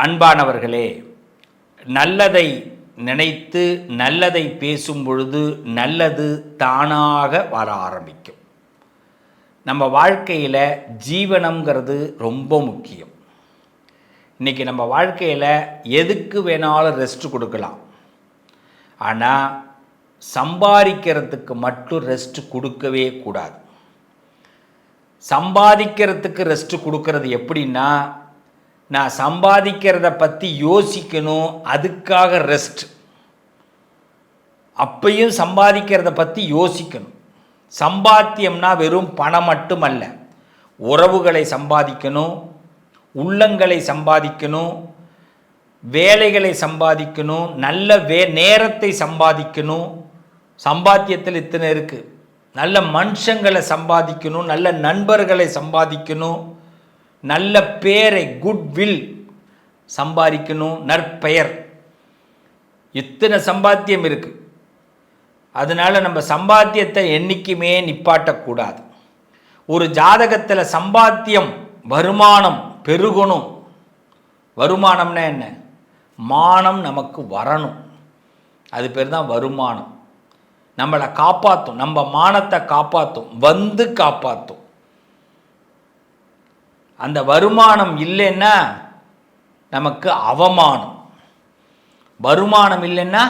அன்பானவர்களே, நல்லதை நினைத்து நல்லதை பேசும் பொழுது நல்லது தானாக வர ஆரம்பிக்கும். நம்ம வாழ்க்கையில் ஜீவனம்ங்கிறது ரொம்ப முக்கியம். இன்றைக்கி நம்ம வாழ்க்கையில் எதுக்கு வேணாலும் ரெஸ்ட் கொடுக்கலாம், ஆனால் சம்பாதிக்கிறதுக்கு மட்டும் ரெஸ்ட் கொடுக்கவே கூடாது. சம்பாதிக்கிறதுக்கு ரெஸ்ட் கொடுக்கறது எப்படின்னா, நான் சம்பாதிக்கிறத பற்றி யோசிக்கணும், அதுக்காக ரெஸ்ட். அப்பையும் சம்பாதிக்கிறத பற்றி யோசிக்கணும். சம்பாத்தியம்னா வெறும் பணம் மட்டுமல்ல, உறவுகளை சம்பாதிக்கணும், உள்ளங்களை சம்பாதிக்கணும், வேலைகளை சம்பாதிக்கணும், நல்ல நேரத்தை சம்பாதிக்கணும். சம்பாத்தியத்தில் இத்தனை இருக்குது. நல்ல மனுஷங்களை சம்பாதிக்கணும், நல்ல நண்பர்களை சம்பாதிக்கணும், நல்ல பேரை குட்வில் சம்பாதிக்கணும், நற்பெயர். இத்தனை சம்பாத்தியம் இருக்குது. அதனால் நம்ம சம்பாத்தியத்தை என்றைக்குமே நிப்பாட்டக்கூடாது. ஒரு ஜாதகத்தில் சம்பாத்தியம் வருமானம் பெருகணும். வருமானம்னா என்ன? மானம் நமக்கு வரணும். அது பேர் தான் வருமானம். நம்மளை காப்பாற்றும், நம்ம மானத்தை காப்பாற்றும், வந்து காப்பாற்றும். அந்த வருமானம் இல்லைன்னா நமக்கு அவமானம். வருமானம் இல்லைன்னா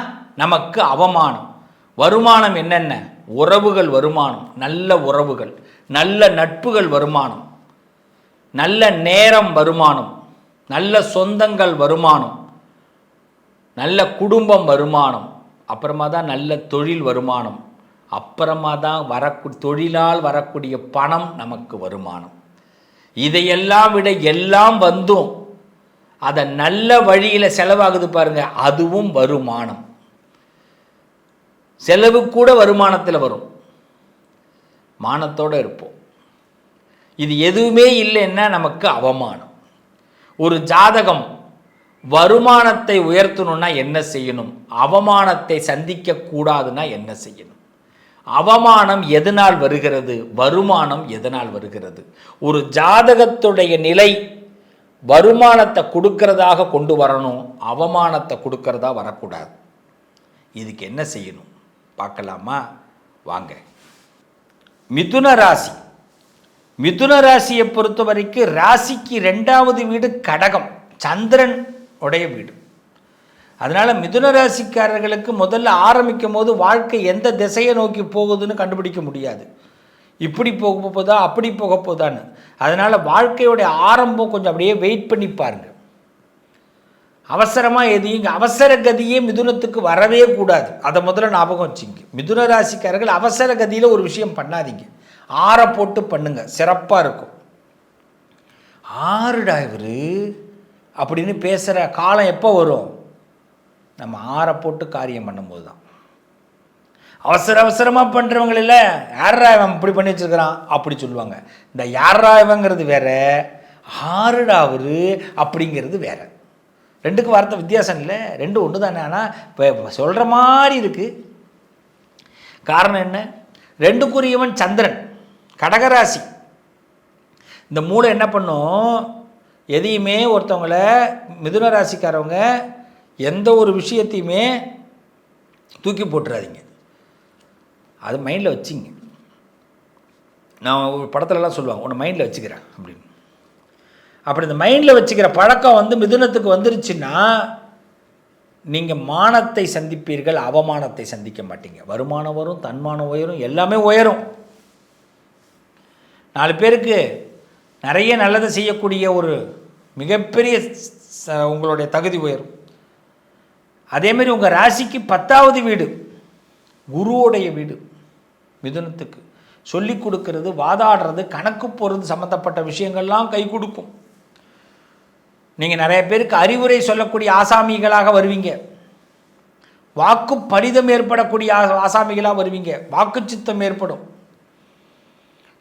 நமக்கு அவமானம். வருமானம் என்னென்ன? உறவுகள் வருமானம், நல்ல உறவுகள், நல்ல நட்புகள் வருமானம், நல்ல நேரம் வருமானம், நல்ல சொந்தங்கள் வருமானம், நல்ல குடும்பம் வருமானம், அப்புறமா தான் நல்ல தொழில் வருமானம், அப்புறமா தான் தொழிலால் வரக்கூடிய பணம் நமக்கு வருமானம். இதையெல்லாம் விட எல்லாம் வந்தும் அதை நல்ல வழியில் செலவாகுது பாருங்க, அதுவும் வருமானம். செலவு கூட வருமானத்தில் வரும். மானத்தோடு இருப்போம். இது எதுவுமே இல்லைன்னா நமக்கு அவமானம். ஒரு ஜாதகம் வருமானத்தை உயர்த்தணும்னா என்ன செய்யணும்? அவமானத்தை சந்திக்க கூடாதுன்னா என்ன செய்யணும்? அவமானம் எதனால் வருகிறது? வருமானம் எதனால் வருகிறது? ஒரு ஜாதகத்துடைய நிலை வருமானத்தை கொடுக்கறதாக கொண்டு வரணும், அவமானத்தை கொடுக்கறதா வரக்கூடாது. இதுக்கு என்ன செய்யணும் பார்க்கலாமா? வாங்க. மிதுன ராசி. மிதுன ராசியை பொறுத்த வரைக்கும் ராசிக்கு 2வது வீடு கடகம், சந்திரன் உடைய வீடு. அதனால் மிதுன ராசிக்காரர்களுக்கு முதல்ல ஆரம்பிக்கும் போது வாழ்க்கை எந்த திசையை நோக்கி போகுதுன்னு கண்டுபிடிக்க முடியாது. இப்படி போக போதா அப்படி போக போதான்னு. அதனால் வாழ்க்கையோடைய ஆரம்பம் கொஞ்சம் அப்படியே வெயிட் பண்ணி பாருங்க. அவசரமாக எதையும் அவசர கதியே மிதுனத்துக்கு வரவே கூடாது. அதை முதல்ல ஞாபகம் வச்சுங்க. மிதுன ராசிக்காரர்கள் அவசர கதியில் ஒரு விஷயம் பண்ணாதீங்க. ஆற போட்டு பண்ணுங்க, சிறப்பாக இருக்கும். ஆறுடா இவர் அப்படின்னு பேசுகிற காலம் எப்போ வரும்? நம்ம ஆற போட்டு காரியம் பண்ணும்போது தான். அவசரமாக பண்ணுறவங்களில் யாரா இவன் இப்படி பண்ணி வச்சுருக்கிறான் அப்படி சொல்லுவாங்க. இந்த யாரா இவங்கிறது வேற, ஆறுடா அவரு அப்படிங்கிறது வேற. ரெண்டுக்கு வார்த்தை வித்தியாசம் இல்லை, ரெண்டு ஒன்று தானே. ஆனால் இப்போ சொல்கிற மாதிரி இருக்குது. காரணம் என்ன? ரெண்டுக்குரியவன் சந்திரன், கடகராசி. இந்த மூளை என்ன பண்ணும்? எதையுமே ஒருத்தவங்கள மிதுன ராசிக்காரவங்க எந்த ஒரு விஷயத்தையுமே தூக்கி போட்டுறாதீங்க. அது மைண்டில் வச்சிங்க. நான் ஒரு படத்துலலாம் சொல்லுவாங்க, உன்னை மைண்டில் வச்சுக்கிறேன் அப்படின்னு. அப்படி இந்த மைண்டில் வச்சுக்கிற பழக்கம் மிதுனத்துக்கு வந்துருச்சுன்னா நீங்கள் மானத்தை சந்திப்பீர்கள், அவமானத்தை சந்திக்க மாட்டீங்க. வருமானம் வரும், தன்மானம் உயரும், எல்லாமே உயரும். 4 பேருக்கு நிறைய நல்லதை செய்யக்கூடிய ஒரு மிகப்பெரிய உங்களுடைய தகுதி உயரும். அதேமாரி உங்கள் ராசிக்கு 10வது வீடு குருவோடைய வீடு. மிதுனத்துக்கு சொல்லி கொடுக்கறது, வாதாடுறது, கணக்கு போகிறது சம்மந்தப்பட்ட விஷயங்கள்லாம் கை கொடுக்கும். நீங்கள் நிறைய பேருக்கு அறிவுரை சொல்லக்கூடிய ஆசாமிகளாக வருவீங்க. வாக்கு பரிதம் ஏற்படக்கூடிய ஆசாமிகளாக வருவீங்க. வாக்கு சித்தம் ஏற்படும்.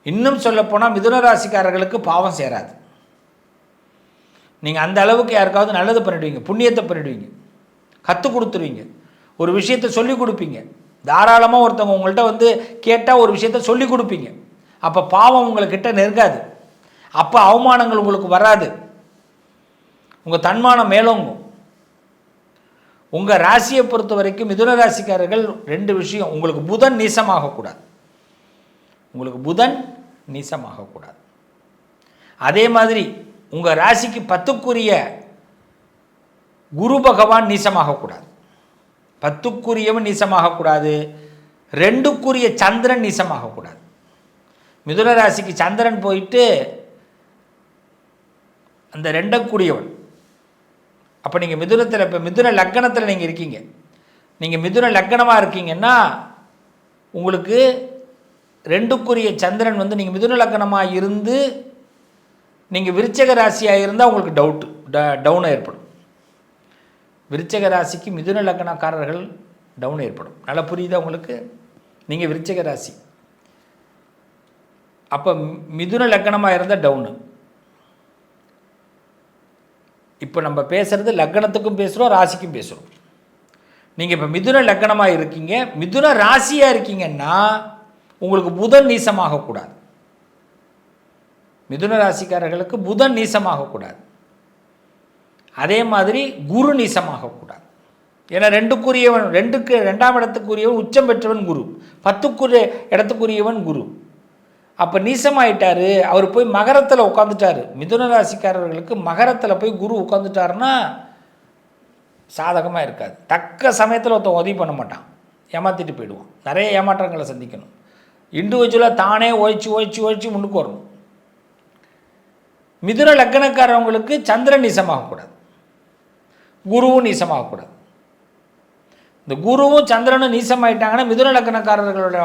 இன்னும் சொல்லப்போனால் மிதுன ராசிக்காரர்களுக்கு பாவம் சேராது. நீங்கள் அந்த அளவுக்கு யாருக்காவது நல்லது பண்ணிடுவீங்க, புண்ணியத்தை பண்ணிடுவீங்க, கற்றுக் கொடுத்துருவீங்க, ஒரு விஷயத்தை சொல்லிக் கொடுப்பீங்க. தாராளமாக ஒருத்தவங்க உங்கள்கிட்ட கேட்டால் ஒரு விஷயத்தை சொல்லிக் கொடுப்பீங்க. அப்போ பாவம் உங்கள்கிட்ட நெருங்காது. அப்போ அவமானங்கள் உங்களுக்கு வராது. உங்கள் தன்மானம் மேலோங்கும். உங்கள் ராசியை பொறுத்த வரைக்கும் மிதுன ராசிக்காரர்கள் 2 விஷயம். உங்களுக்கு புதன் நீசமாகக்கூடாது. உங்களுக்கு புதன் நீசமாகக்கூடாது. அதே மாதிரி உங்கள் ராசிக்கு 10க்குரிய குரு பகவான் நீசமாகக்கூடாது. 10க்குரியவன் நீசமாகக்கூடாது. 2க்குரிய சந்திரன் நீசமாகக்கூடாது. மிதுன ராசிக்கு சந்திரன் போயிட்டு அந்த 2க்குரியவன். அப்போ நீங்கள் மிதுனத்தில், இப்போ மிதுன லக்கணத்தில் நீங்கள் இருக்கீங்க. நீங்கள் மிதுன லக்கணமாக இருக்கீங்கன்னா உங்களுக்கு 2க்குரிய சந்திரன் வந்து நீங்கள் மிதுன லக்கணமாக இருந்து நீங்கள் விருச்சக ராசியாக இருந்தால் உங்களுக்கு டவுன் ஏற்படும். விருச்சக ராசிக்கு மிதுன லக்கணக்காரர்கள் டவுன் ஏற்படும். நல்லா புரியுதா உங்களுக்கு? நீங்கள் விருச்சக ராசி, அப்போ மிதுன லக்கணமாக இருந்தால் டவுனு. இப்போ நம்ம பேசுகிறது லக்கணத்துக்கும் பேசுகிறோம், ராசிக்கும் பேசுகிறோம். நீங்கள் இப்போ மிதுன லக்கணமாக இருக்கீங்க, மிதுன ராசியாக இருக்கீங்கன்னா உங்களுக்கு புதன் நீசமாகக்கூடாது. மிதுன ராசிக்காரர்களுக்கு புதன் நீசமாகக்கூடாது. அதே மாதிரி குரு நீசமாகக்கூடாது. ஏன்னா 2க்குரியவன், 2ஆம் இடத்துக்குரியவன் உச்சம் பெற்றவன் குரு, 10க்குரிய இடத்துக்குரியவன் குரு. அப்போ நீசமாயிட்டார், அவர் போய் மகரத்தில் உட்காந்துட்டார். மிதுன ராசிக்காரர்களுக்கு மகரத்தில் போய் குரு உட்காந்துட்டாருன்னா சாதகமாக இருக்காது. தக்க சமயத்தில் ஒருத்தன் உதவி பண்ண மாட்டான், ஏமாற்றிட்டு போயிடுவான். நிறைய ஏமாற்றங்களை சந்திக்கணும். இண்டிவிஜுவலாக தானே ஓய்ச்சி முன்னுக்கு வரணும். மிதுன லக்கணக்காரவங்களுக்கு சந்திரன் நீசமாகக்கூடாது, குருவும் நீசமாகக்கூடாது. இந்த குருவும் சந்திரனும் நீசமாயிட்டாங்கன்னா மிதுன லக்கணக்காரர்களோட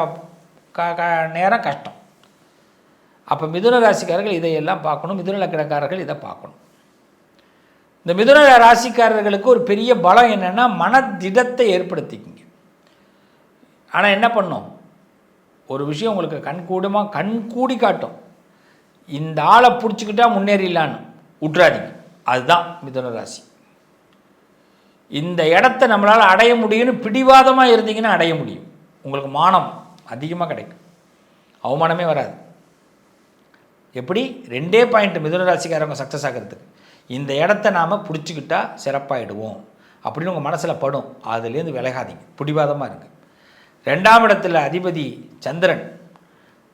நேரம் கஷ்டம். அப்போ மிதுன ராசிக்காரர்கள் இதையெல்லாம் பார்க்கணும், மிதுன லக்கணக்காரர்கள் இதை பார்க்கணும். இந்த மிதுன ராசிக்காரர்களுக்கு ஒரு பெரிய பலம் என்னென்னா மனதிடத்தை ஏற்படுத்திக்கிங்க. ஆனால் என்ன பண்ணும், ஒரு விஷயம் உங்களுக்கு கண்கூடி காட்டும். இந்த ஆளை பிடிச்சிக்கிட்டா முன்னேறிடலான்னு விட்றாதீங்க. அதுதான் மிதுன ராசி. இந்த இடத்த நம்மளால் அடைய முடியும்னு பிடிவாதமாக இருந்தீங்கன்னா அடைய முடியும். உங்களுக்கு மானம் அதிகமாக கிடைக்கும், அவமானமே வராது. எப்படி 2 பாயிண்ட் மிதுன ராசிக்காரங்க சக்ஸஸ் ஆகிறதுக்கு, இந்த இடத்த நாம் பிடிச்சிக்கிட்டா சிறப்பாகிடுவோம் அப்படின்னு உங்கள் மனசில் படும். அதுலேருந்து விலகாதீங்க, பிடிவாதமாக இருங்க. 2ஆம் இடத்துல அதிபதி சந்திரன்,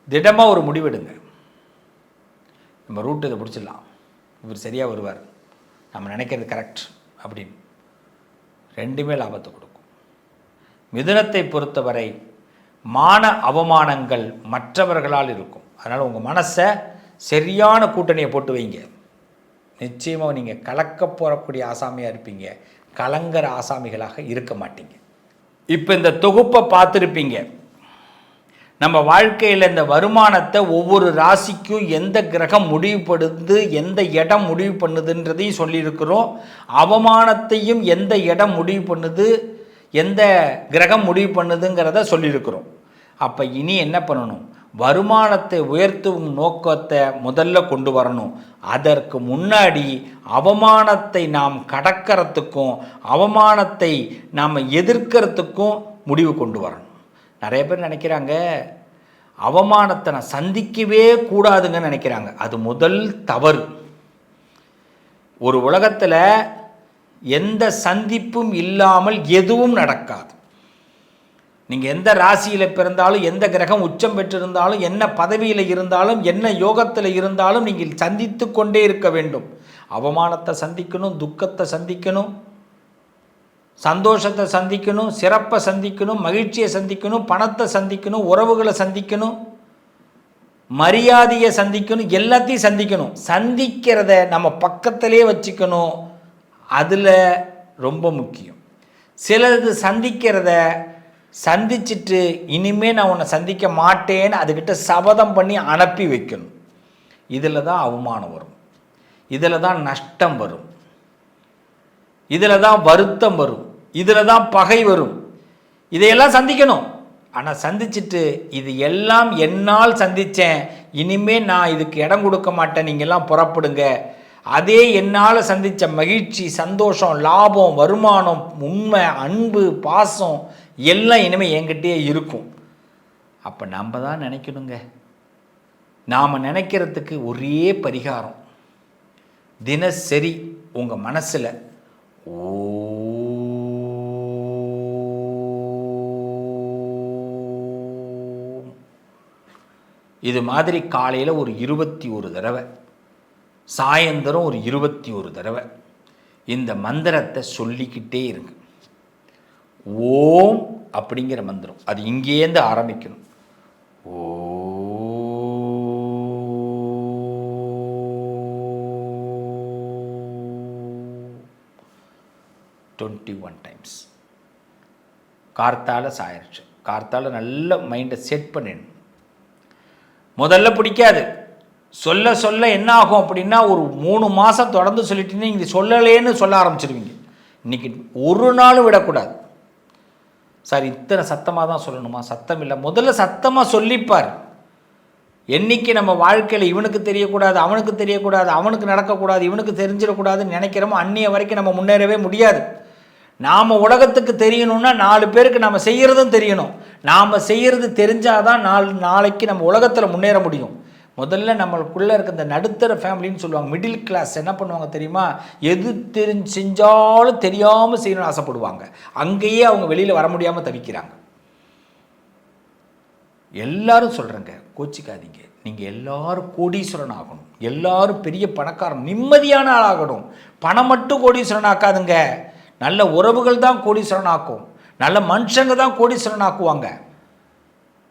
திடமாக ஒரு முடிவெடுங்க. நம்ம ரூட்டு இதை பிடிச்சிடலாம், இவர் சரியாக வருவார், நம்ம நினைக்கிறது கரெக்ட் அப்படின்னு 2மே லாபத்தை கொடுக்கும். மிதுனத்தை பொறுத்தவரை மான அவமானங்கள் மற்றவர்களால் இருக்கும். அதனால் உங்கள் மனசை சரியான கூட்டணியை போட்டு வைங்க. நிச்சயமாக நீங்கள் கலக்க போகக்கூடிய ஆசாமியாக இருப்பீங்க, கலங்கர ஆசாமிகளாக இருக்க மாட்டீங்க. இப்போ இந்த தொகுப்பை பார்த்துருப்பீங்க. நம்ம வாழ்க்கையில் இந்த வருமானத்தை ஒவ்வொரு ராசிக்கும் எந்த கிரகம் முடிவுபடுது, எந்த இடம் முடிவு பண்ணுதுன்றதையும் சொல்லியிருக்கிறோம். அவமானத்தையும் எந்த இடம் முடிவு பண்ணுது, எந்த கிரகம் முடிவு பண்ணுதுங்கிறத சொல்லியிருக்கிறோம். அப்போ இனி என்ன பண்ணணும், வருமானத்தை உயர்த்தும் நோக்கத்தை முதல்ல கொண்டு வரணும். அதற்கு முன்னாடி அவமானத்தை நாம் கடக்கிறதுக்கும் அவமானத்தை நாம் எதிர்க்கிறதுக்கும் முடிவு கொண்டு வரணும். நிறைய பேர் நினைக்கிறாங்க அவமானத்தை நான் சந்திக்கவே கூடாதுங்கன்னு நினைக்கிறாங்க. அது முதல் தவறு. ஒரு உலகத்தில் எந்த சந்திப்பும் இல்லாமல் எதுவும் நடக்காது. நீங்கள் எந்த ராசியில் பிறந்தாலும், எந்த கிரகம் உச்சம் பெற்றிருந்தாலும், என்ன பதவியில் இருந்தாலும், என்ன யோகத்தில் இருந்தாலும் நீங்கள் சந்தித்து கொண்டே இருக்க வேண்டும். அவமானத்தை சந்திக்கணும், துக்கத்தை சந்திக்கணும், சந்தோஷத்தை சந்திக்கணும், சிறப்பை சந்திக்கணும், மகிழ்ச்சியை சந்திக்கணும், பணத்தை சந்திக்கணும், உறவுகளை சந்திக்கணும், மரியாதையை சந்திக்கணும், எல்லாத்தையும் சந்திக்கணும். சந்திக்கிறத நம்ம பக்கத்திலே வச்சுக்கணும், அதில் ரொம்ப முக்கியம். சிலது சந்திக்கிறத சந்திச்சுட்டு இனிமேல் நான் உன்னை சந்திக்க மாட்டேன்னு அதுக்கிட்ட சபதம் பண்ணி அனுப்பி வைக்கணும். இதில் தான் அவமானம் வரும், இதில் தான் நஷ்டம் வரும், இதில் தான் வருத்தம் வரும், இதில் தான் பகை வரும். இதையெல்லாம் சந்திக்கணும். ஆனால் சந்திச்சுட்டு இது எல்லாம் என்னால் சந்தித்தேன், இனிமேல் நான் இதுக்கு இடம் கொடுக்க மாட்டேன், நீங்கள்லாம் புறப்படுங்க, அதே என்னால் சந்தித்த மகிழ்ச்சி, சந்தோஷம், லாபம், வருமானம், உண்மை, அன்பு, பாசம் எல்லாம் இனிமேல் என்கிட்டயே இருக்கும். அப்போ நம்ம தான் நினைக்கணுங்க. நாம் நினைக்கிறதுக்கு ஒரே பரிகாரம், தினசரி உங்கள் மனசில் இது மாதிரி காலையில் ஒரு 21 தடவை, சாயந்தரம் ஒரு 21 தடவை இந்த மந்திரத்தை சொல்லிக்கிட்டே இருங்க. ஓம் அப்படிங்கிற மந்திரம், அது இங்கேருந்து ஆரம்பிக்கணும். ஓ 21 டைம்ஸ். கார்த்தால சாயிருச்சு. கார்த்தால நல்ல மைண்டை செட் பண்ணிடணும். முதல்ல பிடிக்காது, சொல்ல சொல்ல என்ன ஆகும் அப்படின்னா, ஒரு 3 மாதம் தொடர்ந்து சொல்லிட்டீங்கன்னா இங்கே சொல்லலேன்னு சொல்ல ஆரம்பிச்சிருவீங்க. இன்றைக்கி ஒரு நாளும் விடக்கூடாது. சார் இத்தனை சத்தமாக தான் சொல்லணுமா? சத்தம் இல்லை, முதல்ல சத்தமாக சொல்லிப்பார். என்றைக்கு நம்ம வாழ்க்கையில் இவனுக்கு தெரியக்கூடாது, அவனுக்கு தெரியக்கூடாது, அவனுக்கு நடக்கக்கூடாது, இவனுக்கு தெரிஞ்சிடக்கூடாதுன்னு நினைக்கிறோமோ அன்றைய வரைக்கும் நம்ம முன்னேறவே முடியாது. நாம் உலகத்துக்கு தெரியணும்னா 4 பேருக்கு நம்ம செய்கிறதும் தெரியணும். நாம் செய்கிறது தெரிஞ்சால் தான் நாளைக்கு நம்ம உலகத்தில் முன்னேற முடியும். முதல்ல நம்மளுக்குள்ளே இருக்க இந்த நடுத்தர ஃபேமிலின்னு சொல்லுவாங்க, மிடில் கிளாஸ் என்ன பண்ணுவாங்க தெரியுமா? எது செஞ்சாலும் தெரியாமல் செய்யணும்னு ஆசைப்படுவாங்க. அங்கேயே அவங்க வெளியில் வர முடியாமல் தவிக்கிறாங்க. எல்லாரும் சொல்கிறேங்க, கோச்சிக்காதீங்க. நீங்கள் எல்லாரும் கோடீஸ்வரன் ஆகணும், எல்லாரும் பெரிய பணக்காரன், நிம்மதியான ஆளாகணும். பணம் மட்டும் கோடீஸ்வரன் ஆக்காதுங்க. நல்ல உறவுகள் தான் கோடீஸ்வரன் ஆக்கும். நல்ல மனுஷங்க தான் கோடீஸ்வரன் ஆக்குவாங்க.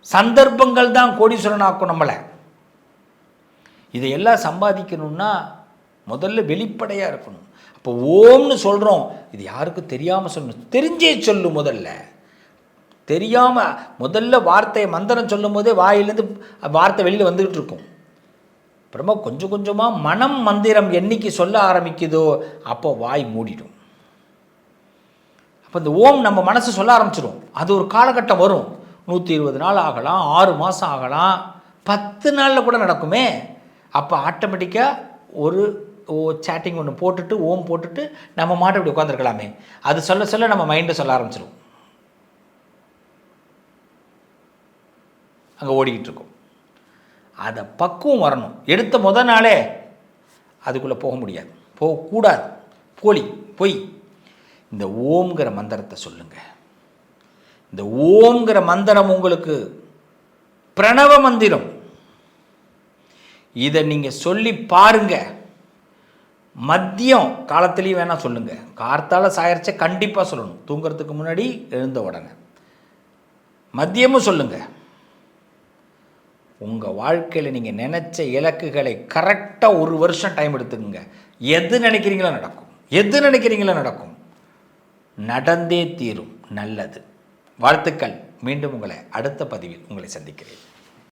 சந்தர்ப்பங்கள் தான் கோடீஸ்வரன் ஆக்கும் நம்மளை. இதையெல்லாம் சம்பாதிக்கணும்னா முதல்ல வெளிப்படையாக இருக்கணும். அப்போ ஓம்னு சொல்கிறோம், இது யாருக்கும் தெரியாமல் சொல்லணும். தெரிஞ்சே சொல்லு. முதல்ல தெரியாமல் முதல்ல வார்த்தையை மந்திரம் சொல்லும் போதே வாயிலேருந்து வார்த்தை வெளியில் வந்துக்கிட்டு இருக்கும். அப்புறமா கொஞ்சம் கொஞ்சமாக மனம் மந்திரம் என்னைக்கு சொல்ல ஆரம்பிக்குதோ அப்போ வாய் மூடிடும். அப்போ இந்த ஓம் நம்ம மனசு சொல்ல ஆரம்பிச்சிடும். அது ஒரு காலகட்டம் வரும். 120 நாள் ஆகலாம், 6 மாதம் ஆகலாம், 10 நாளில் கூட நடக்குமே. அப்போ ஆட்டோமேட்டிக்காக ஒரு சேட்டிங் ஒன்று போட்டுட்டு ஓம் போட்டுட்டு நம்ம மாட்ட இப்படி உட்காந்துருக்கலாமே. அது சொல்ல சொல்ல நம்ம மைண்டை சொல்ல ஆரம்பிச்சிடும். அங்கே ஓடிக்கிட்டு இருக்கும். அதை பக்குவம் வரணும். எடுத்த முத நாளே அதுக்குள்ளே போக முடியாது, போகக்கூடாது. பொய். இந்த ஓம்ங்கிற மந்திரத்தை சொல்லுங்கள். இந்த ஓம்ங்கிற மந்திரம் உங்களுக்கு பிரணவ மந்திரம். இதை நீங்கள் சொல்லி பாருங்க. மதியம் காலத்துலேயும் வேணால் சொல்லுங்கள். கார்த்தால சாயரிச்ச கண்டிப்பாக சொல்லணும். தூங்குறதுக்கு முன்னாடி எழுந்த உடனே மதியமும் சொல்லுங்கள். உங்கள் வாழ்க்கையில் நீங்கள் நினச்ச இலக்குகளை கரெக்டாக 1 வருஷம் டைம் எடுத்துக்கோங்க. எது நினைக்கிறீங்களோ நடக்கும். நடந்தே தீரும். நல்லது. வாழ்த்துக்கள். மீண்டும் உங்களை அடுத்த பதிவில் உங்களை சந்திக்கிறேன்.